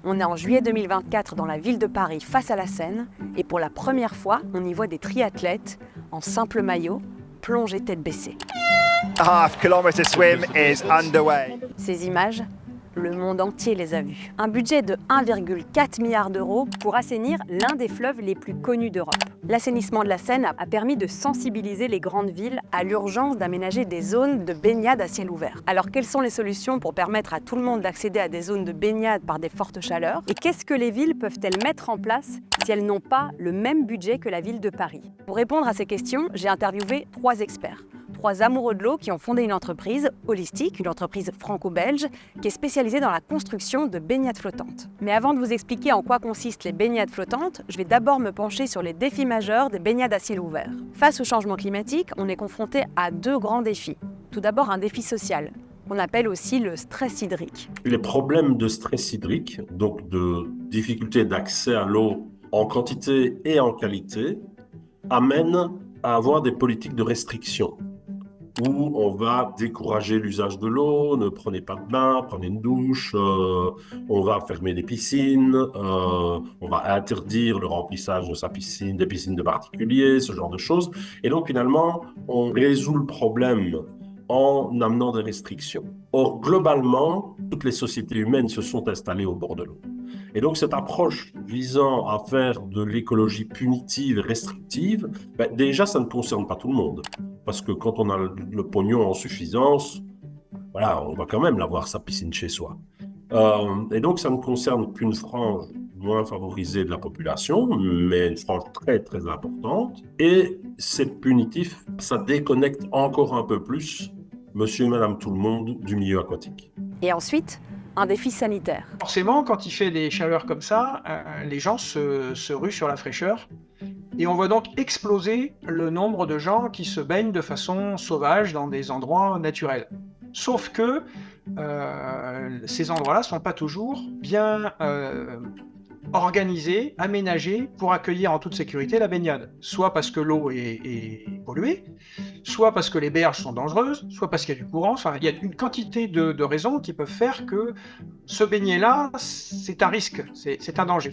On est en juillet 2024 dans la ville de Paris face à la Seine et pour la première fois, on y voit des triathlètes en simple maillot plonger tête baissée. Half-kilometre swim is underway. Ces images, le monde entier les a vues. Un budget de 1,4 milliard d'euros pour assainir l'un des fleuves les plus connus d'Europe. L'assainissement de la Seine a permis de sensibiliser les grandes villes à l'urgence d'aménager des zones de baignade à ciel ouvert. Alors quelles sont les solutions pour permettre à tout le monde d'accéder à des zones de baignade par des fortes chaleurs? Et qu'est-ce que les villes peuvent-elles mettre en place si elles n'ont pas le même budget que la ville de Paris? Pour répondre à ces questions, j'ai interviewé 3 experts. 3 amoureux de l'eau qui ont fondé une entreprise, Holistic, une entreprise franco-belge, qui est spécialisée dans la construction de baignades flottantes. Mais avant de vous expliquer en quoi consistent les baignades flottantes, je vais d'abord me pencher sur les défis majeurs des baignades à ciel ouvert. Face au changement climatique, on est confronté à 2 grands défis. Tout d'abord, un défi social, qu'on appelle aussi le stress hydrique. Les problèmes de stress hydrique, donc de difficulté d'accès à l'eau en quantité et en qualité, amènent à avoir des politiques de restriction, où on va décourager l'usage de l'eau, ne prenez pas de bain, prenez une douche, on va fermer des piscines, on va interdire le remplissage de sa piscine, des piscines de particuliers, ce genre de choses. Et donc finalement, on résout le problème en amenant des restrictions. Or, globalement, toutes les sociétés humaines se sont installées au bord de l'eau. Et donc, cette approche visant à faire de l'écologie punitive et restrictive, déjà, ça ne concerne pas tout le monde. Parce que quand on a le pognon en suffisance, voilà, on va quand même avoir sa piscine chez soi. Et donc, ça ne concerne qu'une frange moins favorisée de la population, mais une frange très, très importante. Et c'est punitif, ça déconnecte encore un peu plus monsieur et madame tout le monde du milieu aquatique. Et ensuite, un défi sanitaire. Forcément, quand il fait des chaleurs comme ça, les gens se ruent sur la fraîcheur. Et on voit donc exploser le nombre de gens qui se baignent de façon sauvage dans des endroits naturels. Sauf que ces endroits-là ne sont pas toujours bien organisés, aménagés pour accueillir en toute sécurité la baignade. Soit parce que l'eau est polluée, soit parce que les berges sont dangereuses, soit parce qu'il y a du courant. Enfin, il y a une quantité de raisons qui peuvent faire que se baigner là, c'est un risque, c'est un danger.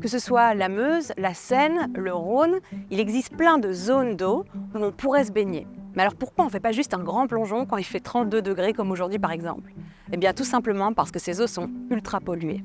Que ce soit la Meuse, la Seine, le Rhône, il existe plein de zones d'eau où on pourrait se baigner. Mais alors pourquoi on ne fait pas juste un grand plongeon quand il fait 32 degrés comme aujourd'hui par exemple? Eh bien tout simplement parce que ces eaux sont ultra polluées.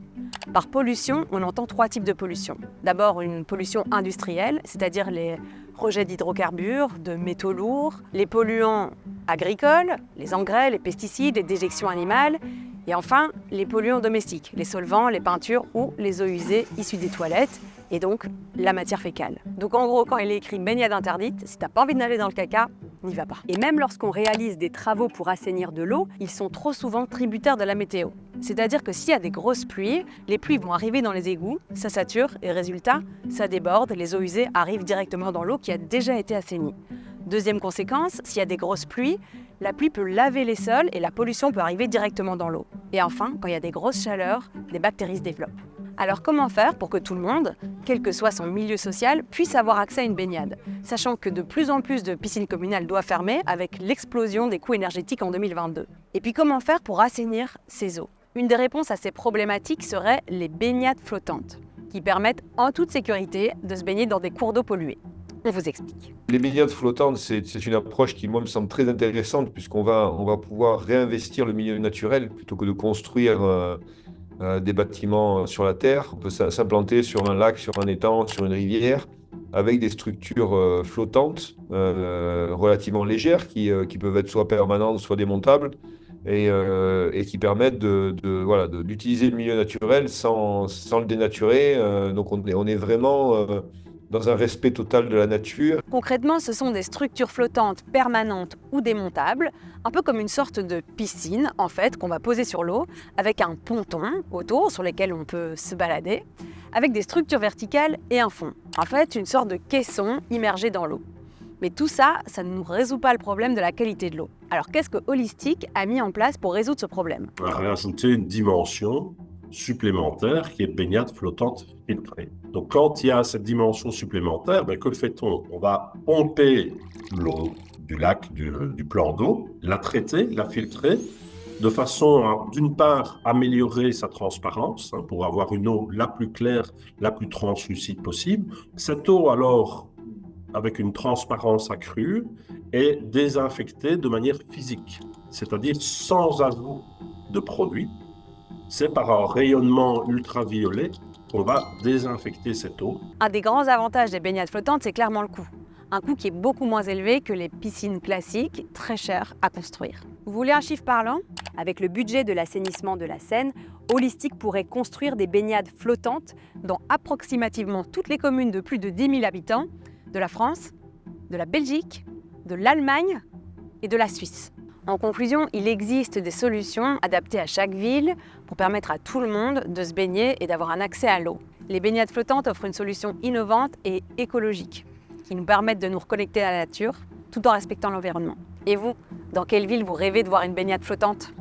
Par pollution, on entend 3 types de pollution. D'abord une pollution industrielle, c'est-à-dire les rejets d'hydrocarbures, de métaux lourds, les polluants agricoles, les engrais, les pesticides, les déjections animales, et enfin les polluants domestiques, les solvants, les peintures ou les eaux usées issues des toilettes, et donc la matière fécale. Donc en gros, quand il est écrit baignade interdite, si t'as pas envie d'aller dans le caca, n'y va pas. Et même lorsqu'on réalise des travaux pour assainir de l'eau, ils sont trop souvent tributaires de la météo. C'est-à-dire que s'il y a des grosses pluies, les pluies vont arriver dans les égouts, ça sature et résultat, ça déborde, les eaux usées arrivent directement dans l'eau qui a déjà été assainie. Deuxième conséquence, s'il y a des grosses pluies, la pluie peut laver les sols et la pollution peut arriver directement dans l'eau. Et enfin, quand il y a des grosses chaleurs, des bactéries se développent. Alors comment faire pour que tout le monde, quel que soit son milieu social, puisse avoir accès à une baignade, sachant que de plus en plus de piscines communales doivent fermer avec l'explosion des coûts énergétiques en 2022. Et puis comment faire pour assainir ces eaux? Une des réponses à ces problématiques serait les baignades flottantes, qui permettent en toute sécurité de se baigner dans des cours d'eau pollués. On vous explique. Les baignades flottantes, c'est une approche qui, moi, me semble très intéressante puisqu'on va pouvoir réinvestir le milieu naturel plutôt que de construire des bâtiments sur la terre. On peut s'implanter sur un lac, sur un étang, sur une rivière avec des structures flottantes relativement légères qui peuvent être soit permanentes, soit démontables et qui permettent d'utiliser le milieu naturel sans le dénaturer. Donc on est vraiment dans un respect total de la nature. Concrètement, ce sont des structures flottantes permanentes ou démontables, un peu comme une sorte de piscine, en fait, qu'on va poser sur l'eau, avec un ponton autour sur lequel on peut se balader, avec des structures verticales et un fond. En fait, une sorte de caisson immergé dans l'eau. Mais tout ça, ça ne nous résout pas le problème de la qualité de l'eau. Alors qu'est-ce que Holistic a mis en place pour résoudre ce problème? On va rajouter une dimension supplémentaire qui est baignade flottante filtrée. Donc quand il y a cette dimension supplémentaire, que fait-on? On va pomper l'eau du lac, du plan d'eau, la traiter, la filtrer de façon à, d'une part, améliorer sa transparence, pour avoir une eau la plus claire, la plus translucide possible. Cette eau, alors, avec une transparence accrue, est désinfectée de manière physique, c'est-à-dire sans ajout de produits. C'est par un rayonnement ultraviolet qu'on va désinfecter cette eau. Un des grands avantages des baignades flottantes, c'est clairement le coût. Un coût qui est beaucoup moins élevé que les piscines classiques, très chères à construire. Vous voulez un chiffre parlant ? Avec le budget de l'assainissement de la Seine, Holistic pourrait construire des baignades flottantes dans approximativement toutes les communes de plus de 10 000 habitants de la France, de la Belgique, de l'Allemagne et de la Suisse. En conclusion, il existe des solutions adaptées à chaque ville pour permettre à tout le monde de se baigner et d'avoir un accès à l'eau. Les baignades flottantes offrent une solution innovante et écologique qui nous permettent de nous reconnecter à la nature tout en respectant l'environnement. Et vous, dans quelle ville vous rêvez de voir une baignade flottante ?